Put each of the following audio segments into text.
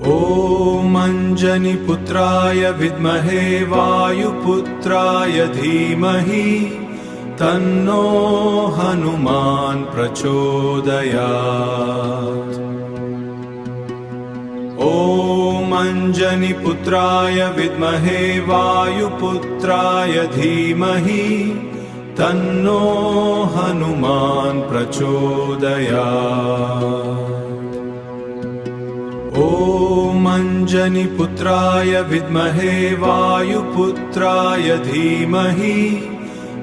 ॐ अञ्जनीपुत्राय विद्महे वायुपुत्राय धीमहि तन्नो हनुमान् प्रचोदयात्। ॐ अञ्जनीपुत्राय विद्महे वायुपुत्राय धीमहि तन्नो हनुमान् प्रचोदयात्। ॐ अञ्जनीपुत्राय विद्महे वायुपुत्राय धीमहि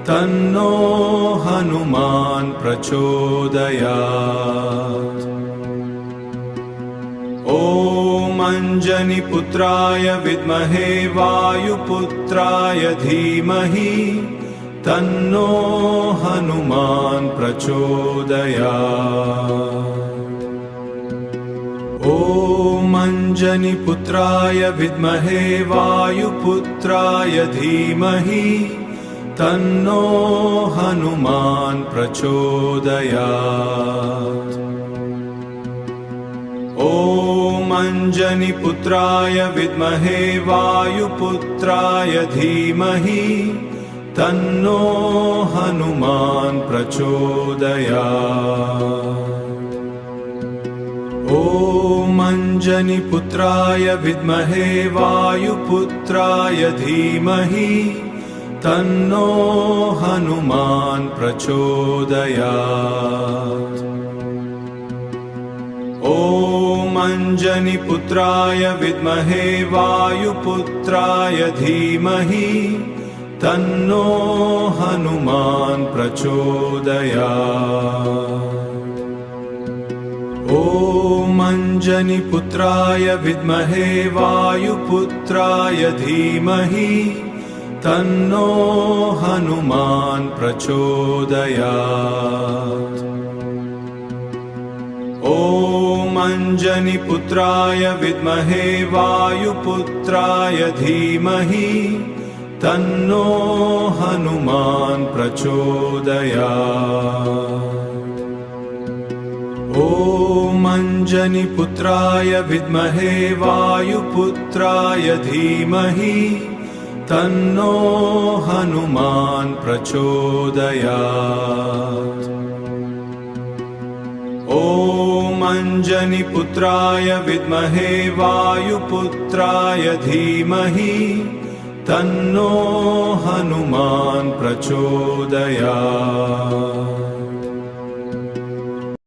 तन्नो हनुमान् प्रचोदयात्। ॐ अञ्जनीपुत्राय विद्महे वायुपुत्राय धीमहि तन्नो हनुमान् प्रचोदयात्। ॐ अञ्जनीपुत्राय विद्महे वायुपुत्राय धीमहि तन्नो हनुमान् प्रचोदयात्। ॐ अञ्जनीपुत्राय विद्महे वायुपुत्राय धीमहि तन्नो हनुमान् प्रचोदयात्। ॐ अञ्जनीपुत्राय विद्महे वायुपुत्राय धीमहि तन्नो हनुमान् प्रचोदयात्। ॐ अञ्जनीपुत्राय विद्महे वायुपुत्राय धीमहि तन्नो हनुमान् प्रचोदयात्। ॐ अञ्जनीपुत्राय विद्महे वायुपुत्राय धीमहि तन्नो हनुमान् प्रचोदयात्। ॐ अञ्जनीपुत्राय विद्महे वायुपुत्राय धीमहि तन्नो हनुमान् प्रचोदयात्। ॐ अञ्जनीपुत्राय विद्महे वायुपुत्राय धीमहि तन्नो हनुमान् प्रचोदयात्। ॐ अञ्जनीपुत्राय विद्महे वायुपुत्राय धीमहि तन्नो हनुमान् प्रचोदयात्।